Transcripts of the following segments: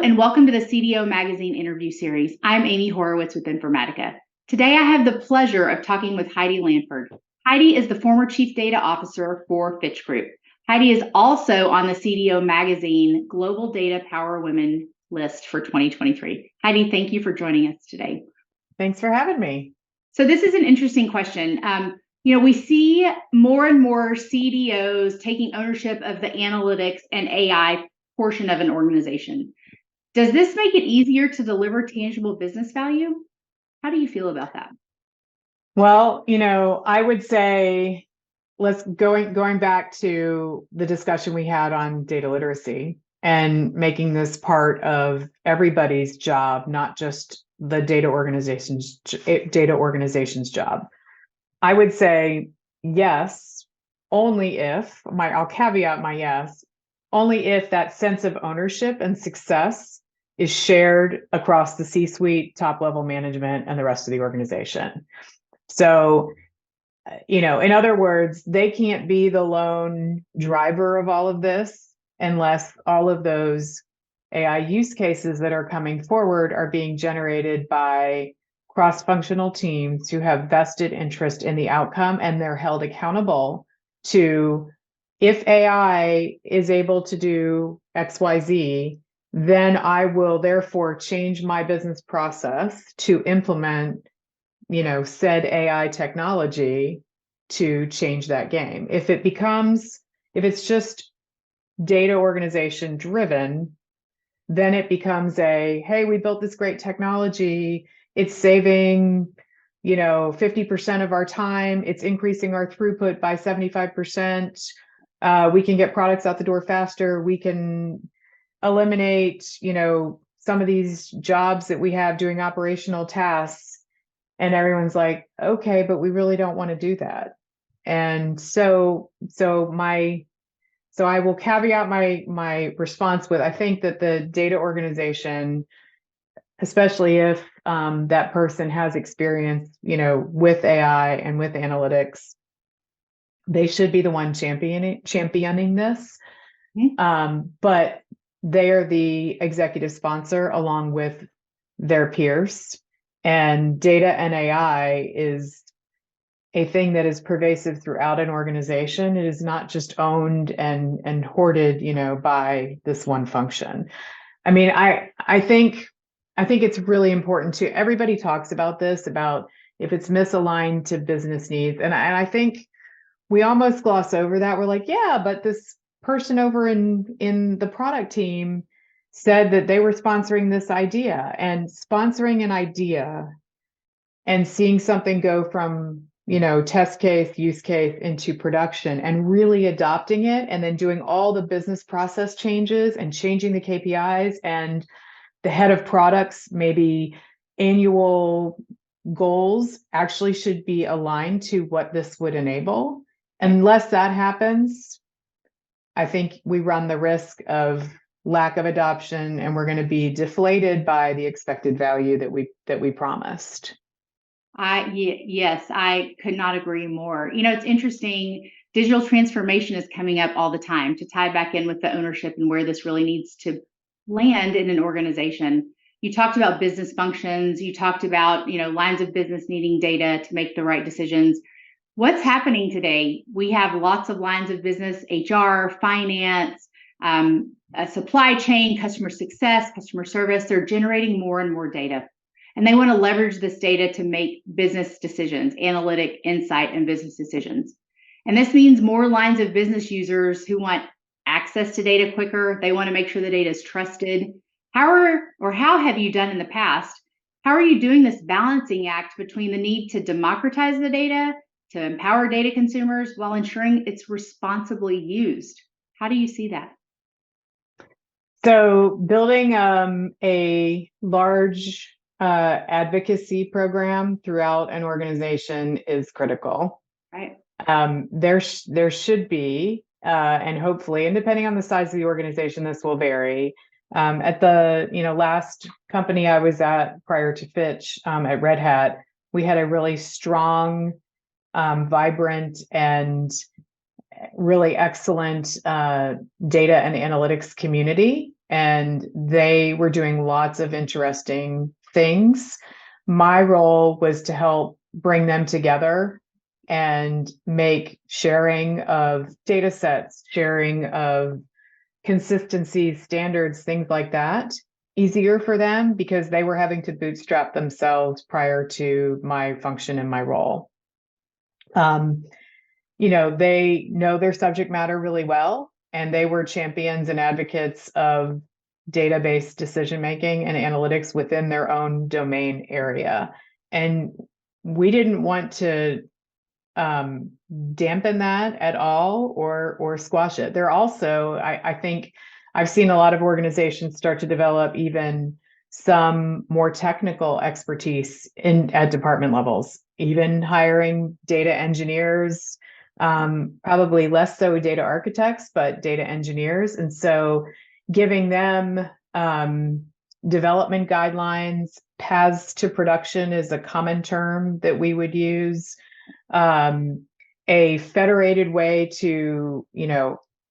and welcome to the CDO Magazine interview series. I'm Amy Horowitz with Informatica. Today, I have the pleasure of talking with Heidi Lanford. Heidi is the former Chief Data Officer for Fitch Group. Heidi is also on the CDO Magazine Global Data Power Women list for 2023. Heidi, thank you for joining us today. Thanks for having me. So this is an interesting question. We see more and more CDOs taking ownership of the analytics and AI portion of an organization. Does this make it easier to deliver tangible business value? How do you feel about that? Well, I would say going back to the discussion we had on data literacy and making this part of everybody's job, not just the data organization's job. I would say yes, only if I'll caveat my yes, only if that sense of ownership and success is shared across the C-suite, top-level management, and the rest of the organization. So, in other words, they can't be the lone driver of all of this unless all of those AI use cases that are coming forward are being generated by cross-functional teams who have vested interest in the outcome, and they're held accountable to, if AI is able to do XYZ, then I will therefore change my business process to implement, said AI technology to change that game. If it's just data organization driven, then it becomes hey, we built this great technology. It's saving, 50% of our time. It's increasing our throughput by 75%. We can get products out the door faster. We can eliminate, some of these jobs that we have doing operational tasks. And everyone's like, okay, but we really don't want to do that. And so I will caveat my response with, I think that the data organization, especially if that person has experience, with AI and with analytics, they should be the one championing this. Mm-hmm. But they are the executive sponsor along with their peers. And data and AI is a thing that is pervasive throughout an organization. It is not just owned and hoarded, by this one function. I mean, I think it's really important to, everybody talks about this, about if it's misaligned to business needs. And I think we almost gloss over that. We're like, yeah, but this person over in the product team said that they were sponsoring this idea, and sponsoring an idea and seeing something go from, test case, use case into production and really adopting it, and then doing all the business process changes and changing the KPIs, and the head of products, maybe annual goals actually should be aligned to what this would enable. Unless that happens, I think we run the risk of lack of adoption, and we're going to be deflated by the expected value that we promised. Yes, I could not agree more. It's interesting. Digital transformation is coming up all the time to tie back in with the ownership and where this really needs to land in an organization. You talked about business functions. You talked about, lines of business needing data to make the right decisions. What's happening today? We have lots of lines of business: HR, finance, supply chain, customer success, customer service. They're generating more and more data, and they want to leverage this data to make business decisions, analytic insight, and business decisions. And this means more lines of business users who want access to data quicker. They want to make sure the data is trusted. How have you done in the past? How are you doing this balancing act between the need to democratize the data, to empower data consumers, while ensuring it's responsibly used? How do you see that? So building a large advocacy program throughout an organization is critical. Right. There should be, and hopefully, and depending on the size of the organization, this will vary. At the last company I was at prior to Fitch, at Red Hat, we had a really strong, vibrant, and really excellent data and analytics community. and they were doing lots of interesting things. My role was to help bring them together and make sharing of data sets, sharing of consistencies, standards, things like that easier for them because they were having to bootstrap themselves prior to my function and my role. They know their subject matter really well, and they were champions and advocates of database decision making and analytics within their own domain area. And we didn't want to dampen that at all or squash it. There also, I think I've seen a lot of organizations start to develop even some more technical expertise at department levels, even hiring data engineers, probably less so data architects, but data engineers. And so giving them development guidelines, paths to production is a common term that we would use. A federated way to,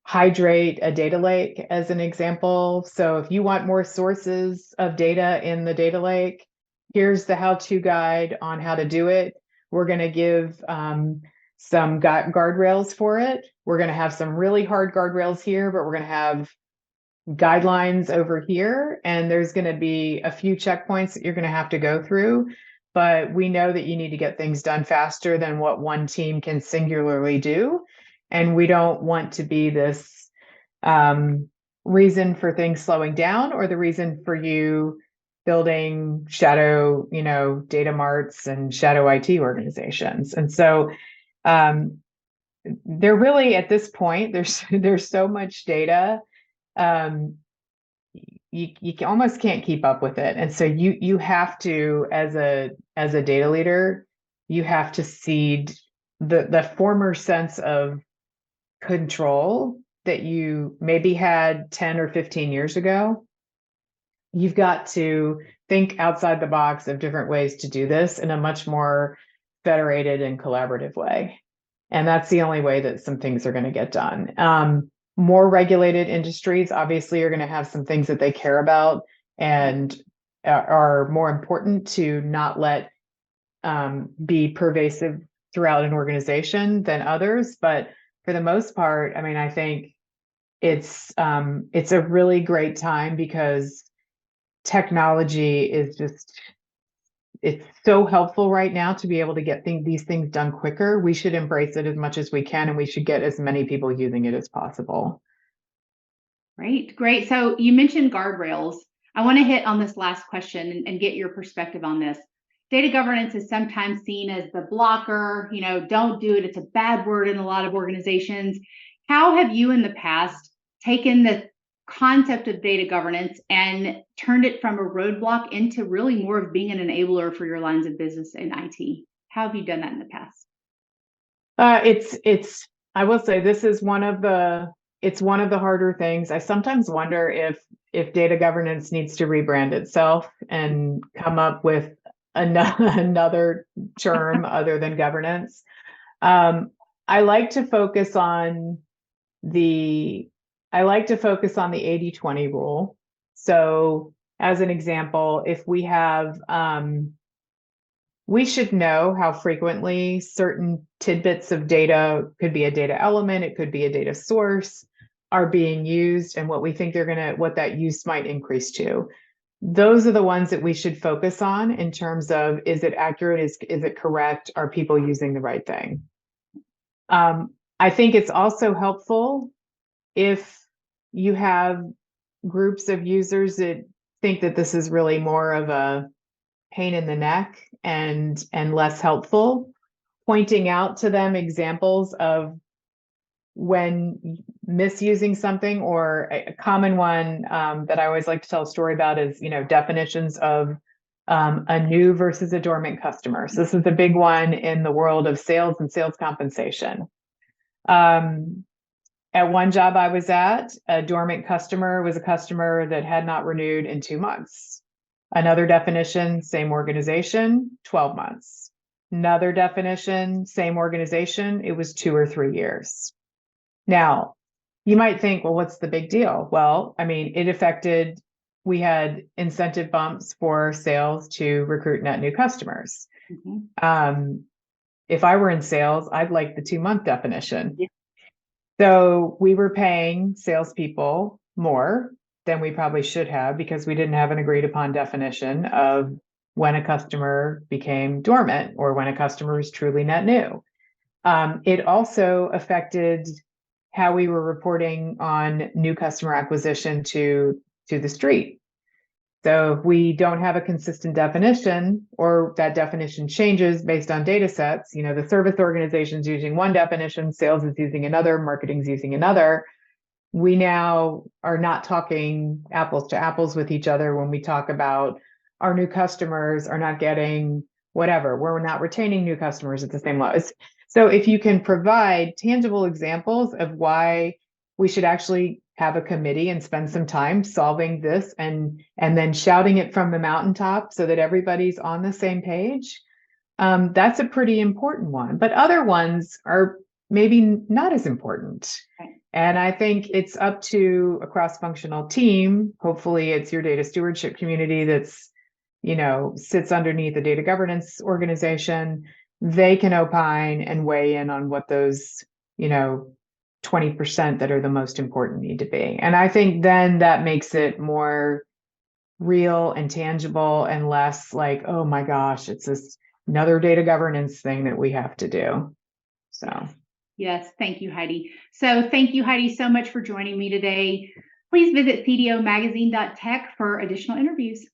hydrate a data lake as an example. So if you want more sources of data in the data lake, here's the how-to guide on how to do it. We're going to give some guardrails for it. We're going to have some really hard guardrails here, but we're going to have guidelines over here, and there's going to be a few checkpoints that you're going to have to go through. But we know that you need to get things done faster than what one team can singularly do. And we don't want to be this reason for things slowing down or the reason for you building shadow, data marts and shadow IT organizations. And so they're really at this point, there's so much data. You almost can't keep up with it. And so you have to, as a data leader, you have to cede the former sense of control that you maybe had 10 or 15 years ago. You've got to think outside the box of different ways to do this in a much more federated and collaborative way. And that's the only way that some things are going to get done. More regulated industries obviously are going to have some things that they care about and are more important to not let be pervasive throughout an organization than others. But for the most part, I mean, I think it's a really great time because technology is it's so helpful right now to be able to get these things done quicker. We should embrace it as much as we can, and we should get as many people using it as possible. Great. So you mentioned guardrails. I want to hit on this last question and get your perspective on this. Data governance is sometimes seen as the blocker, don't do it. It's a bad word in a lot of organizations. How have you in the past taken the concept of data governance and turned it from a roadblock into really more of being an enabler for your lines of business in IT? How have you done that in the past? I will say this is one of the harder things. I sometimes wonder if data governance needs to rebrand itself and come up with another term other than governance. I like to focus on the 80-20 rule. So as an example, if we have, we should know how frequently certain tidbits of data, could be a data element, it could be a data source, are being used and what we think what that use might increase to. Those are the ones that we should focus on in terms of, is it accurate? Is it correct? Are people using the right thing? I think it's also helpful if you have groups of users that think that this is really more of a pain in the neck and less helpful, pointing out to them examples of when misusing something. Or a common one that I always like to tell a story about is, definitions of a new versus a dormant customer. So this is the big one in the world of sales and sales compensation. At one job I was at, a dormant customer was a customer that had not renewed in 2 months. Another definition, same organization, 12 months. Another definition, same organization, it was 2 or 3 years. Now, you might think, well, what's the big deal? Well, I mean, we had incentive bumps for sales to recruit net new customers. If I were in sales, I'd like the 2-month definition. Yeah. So we were paying salespeople more than we probably should have because we didn't have an agreed upon definition of when a customer became dormant or when a customer was truly net new. It also affected how we were reporting on new customer acquisition to the street. So if we don't have a consistent definition, or that definition changes based on data sets, the service organization's using one definition, sales is using another, marketing's using another. We now are not talking apples to apples with each other when we talk about our new customers are not getting whatever. We're not retaining new customers at the same level. So if you can provide tangible examples of why we should actually have a committee and spend some time solving this and then shouting it from the mountaintop so that everybody's on the same page, that's a pretty important one. But other ones are maybe not as important. Right. And I think it's up to a cross-functional team. Hopefully it's your data stewardship community that's, sits underneath the data governance organization. They can opine and weigh in on what those, 20% that are the most important need to be. And I think then that makes it more real and tangible and less like, oh my gosh, it's this another data governance thing that we have to do. So. Yes, thank you, Heidi. So thank you, Heidi, so much for joining me today. Please visit cdomagazine.tech for additional interviews.